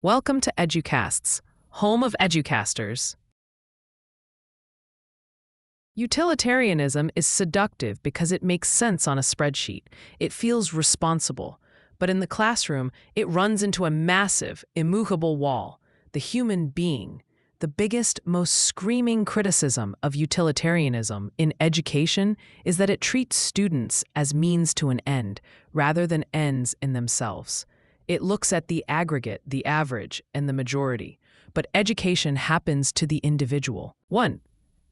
Welcome to EduCasts, home of EduCasters. Utilitarianism is seductive because it makes sense on a spreadsheet. It feels responsible. But in the classroom, it runs into a massive, immovable wall, the human being. The biggest, most screaming criticism of utilitarianism in education is that it treats students as means to an end, rather than ends in themselves. It looks at the aggregate, the average, and the majority. But education happens to the individual. 1.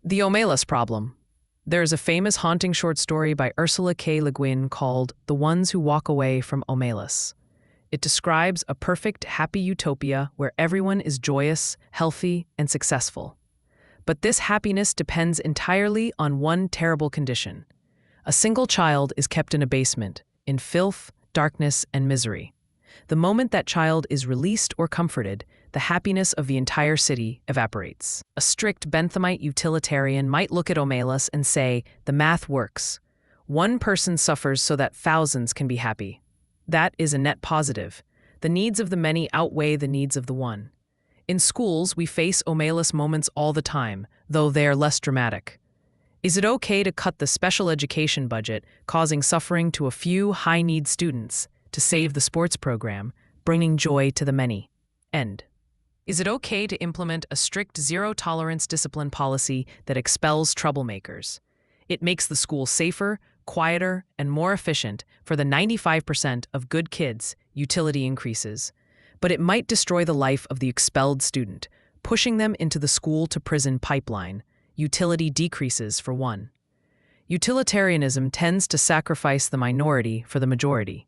The Omelas problem. There is a famous haunting short story by Ursula K. Le Guin called The Ones Who Walk Away from Omelas. It describes a perfect, happy utopia where everyone is joyous, healthy, and successful. But this happiness depends entirely on one terrible condition. A single child is kept in a basement, in filth, darkness, and misery. The moment that child is released or comforted, the happiness of the entire city evaporates. A strict Benthamite utilitarian might look at Omelas and say, the math works. One person suffers so that thousands can be happy. That is a net positive. The needs of the many outweigh the needs of the one. In schools, we face Omelas moments all the time, though they are less dramatic. Is it okay to cut the special education budget, causing suffering to a few high-need students, to save the sports program, bringing joy to the many? End. Is it okay to implement a strict zero-tolerance discipline policy that expels troublemakers? It makes the school safer, quieter, and more efficient for the 95% of good kids. Utility increases. But it might destroy the life of the expelled student, pushing them into the school-to-prison pipeline. Utility decreases for one. Utilitarianism tends to sacrifice the minority for the majority.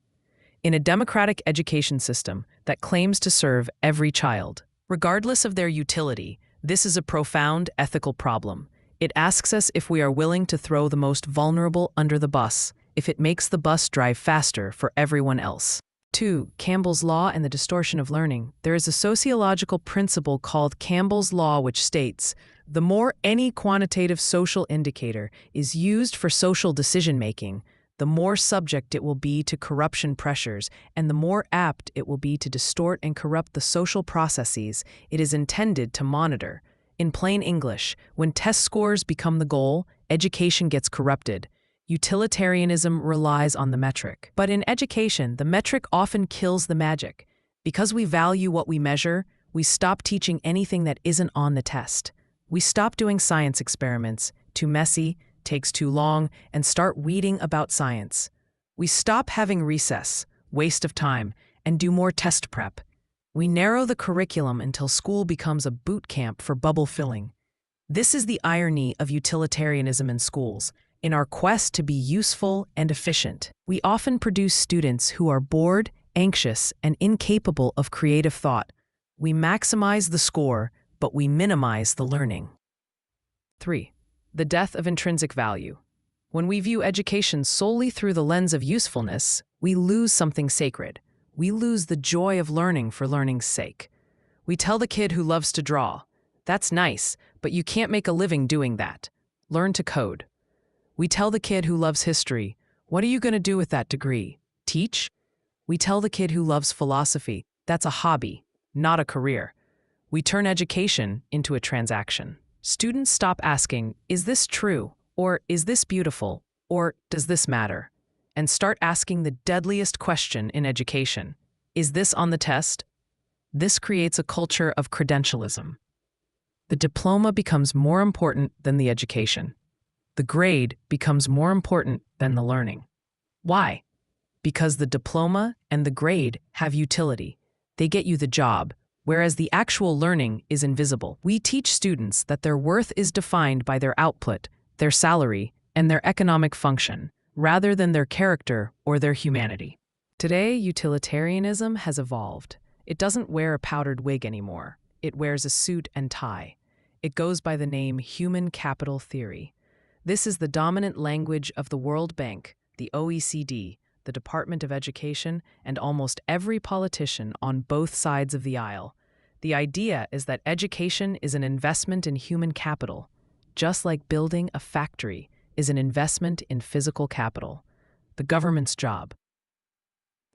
In a democratic education system that claims to serve every child, regardless of their utility, this is a profound ethical problem. It asks us if we are willing to throw the most vulnerable under the bus, if it makes the bus drive faster for everyone else. 2. Campbell's Law and the distortion of learning. There is a sociological principle called Campbell's Law which states, the more any quantitative social indicator is used for social decision-making, the more subject it will be to corruption pressures, and the more apt it will be to distort and corrupt the social processes it is intended to monitor. In plain English, when test scores become the goal, education gets corrupted. Utilitarianism relies on the metric. But in education, the metric often kills the magic. Because we value what we measure, we stop teaching anything that isn't on the test. We stop doing science experiments, too messy, takes too long, and start reading about science. We stop having recess, waste of time, and do more test prep. We narrow the curriculum until school becomes a boot camp for bubble filling. This is the irony of utilitarianism in schools. In our quest to be useful and efficient, we often produce students who are bored, anxious, and incapable of creative thought. We maximize the score, but we minimize the learning. 3. The death of intrinsic value. When we view education solely through the lens of usefulness, we lose something sacred. We lose the joy of learning for learning's sake. We tell the kid who loves to draw, that's nice, but you can't make a living doing that. Learn to code. We tell the kid who loves history, what are you going to do with that degree? Teach? We tell the kid who loves philosophy, that's a hobby, not a career. We turn education into a transaction. Students stop asking, is this true? Or is this beautiful? Or does this matter? And start asking the deadliest question in education. Is this on the test? This creates a culture of credentialism. The diploma becomes more important than the education. The grade becomes more important than the learning. Why? Because the diploma and the grade have utility. They get you the job, whereas the actual learning is invisible. We teach students that their worth is defined by their output, their salary, and their economic function, rather than their character or their humanity. Today, utilitarianism has evolved. It doesn't wear a powdered wig anymore. It wears a suit and tie. It goes by the name human capital theory. This is the dominant language of the World Bank, the OECD, the Department of Education, and almost every politician on both sides of the aisle. The idea is that education is an investment in human capital, just like building a factory is an investment in physical capital, the government's job.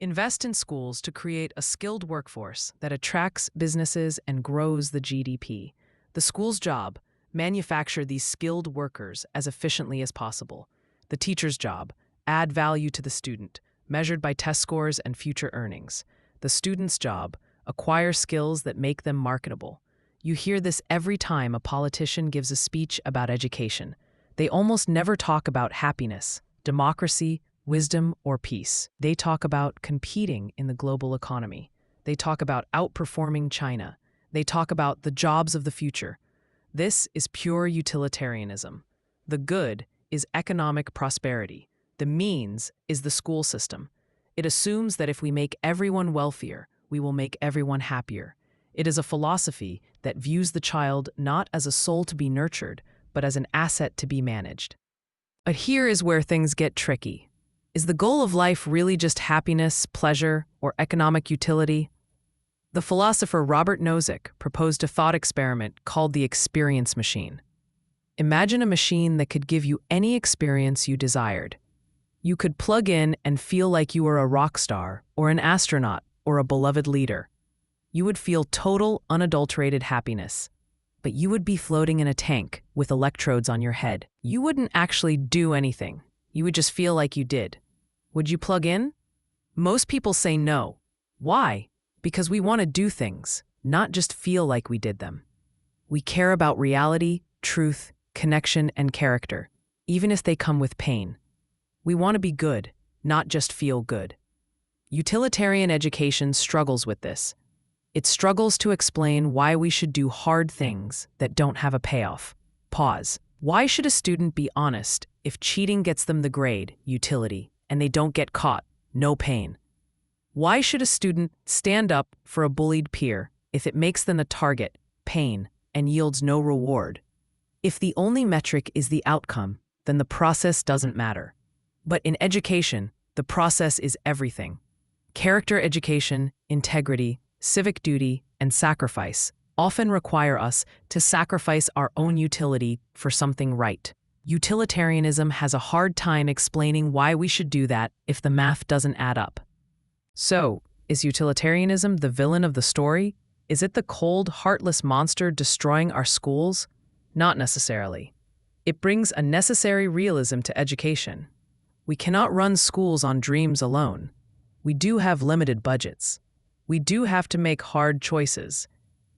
Invest in schools to create a skilled workforce that attracts businesses and grows the GDP. The school's job, manufacture these skilled workers as efficiently as possible. The teacher's job, add value to the student, measured by test scores and future earnings. The student's job, acquire skills that make them marketable. You hear this every time a politician gives a speech about education. They almost never talk about happiness, democracy, wisdom, or peace. They talk about competing in the global economy. They talk about outperforming China. They talk about the jobs of the future. This is pure utilitarianism. The good is economic prosperity. The means is the school system. It assumes that if we make everyone wealthier, we will make everyone happier. It is a philosophy that views the child not as a soul to be nurtured, but as an asset to be managed. But here is where things get tricky. Is the goal of life really just happiness, pleasure, or economic utility? The philosopher Robert Nozick proposed a thought experiment called the experience machine. Imagine a machine that could give you any experience you desired. You could plug in and feel like you were a rock star, or an astronaut, or a beloved leader. You would feel total, unadulterated happiness. But you would be floating in a tank with electrodes on your head. You wouldn't actually do anything. You would just feel like you did. Would you plug in? Most people say no. Why? Because we want to do things, not just feel like we did them. We care about reality, truth, connection, and character, even if they come with pain. We want to be good, not just feel good. Utilitarian education struggles with this. It struggles to explain why we should do hard things that don't have a payoff. Pause. Why should a student be honest if cheating gets them the grade, utility, and they don't get caught, no pain? Why should a student stand up for a bullied peer if it makes them a target, pain, and yields no reward? If the only metric is the outcome, then the process doesn't matter. But in education, the process is everything. Character education, integrity, civic duty, and sacrifice often require us to sacrifice our own utility for something right. Utilitarianism has a hard time explaining why we should do that if the math doesn't add up. So, is utilitarianism the villain of the story? Is it the cold, heartless monster destroying our schools? Not necessarily. It brings a necessary realism to education. We cannot run schools on dreams alone. We do have limited budgets. We do have to make hard choices.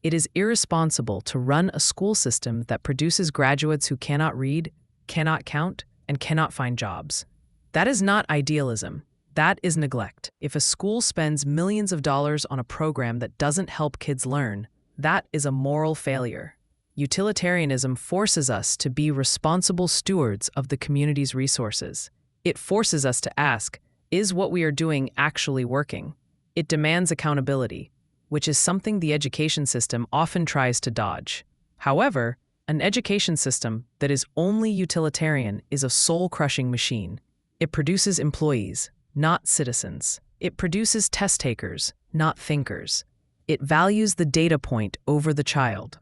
It is irresponsible to run a school system that produces graduates who cannot read, cannot count, and cannot find jobs. That is not idealism. That is neglect. If a school spends millions of dollars on a program that doesn't help kids learn, that is a moral failure. Utilitarianism forces us to be responsible stewards of the community's resources. It forces us to ask, is what we are doing actually working? It demands accountability, which is something the education system often tries to dodge. However, an education system that is only utilitarian is a soul-crushing machine. It produces employees, not citizens. It produces test takers, not thinkers. It values the data point over the child.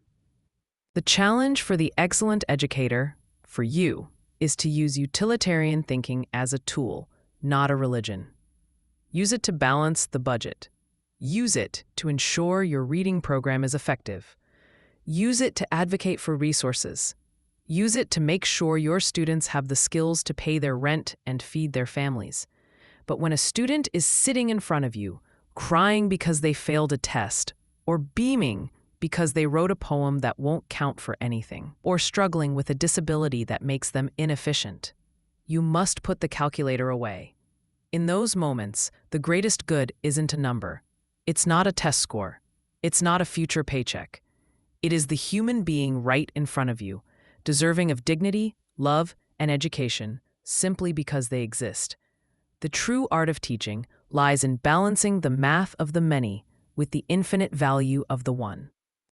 The challenge for the excellent educator, for you, is to use utilitarian thinking as a tool, not a religion. Use it to balance the budget. Use it to ensure your reading program is effective. Use it to advocate for resources. Use it to make sure your students have the skills to pay their rent and feed their families. But when a student is sitting in front of you, crying because they failed a test, or beaming because they wrote a poem that won't count for anything, or struggling with a disability that makes them inefficient, you must put the calculator away. In those moments, the greatest good isn't a number. It's not a test score. It's not a future paycheck. It is the human being right in front of you, deserving of dignity, love, and education simply because they exist. The true art of teaching lies in balancing the math of the many with the infinite value of the one.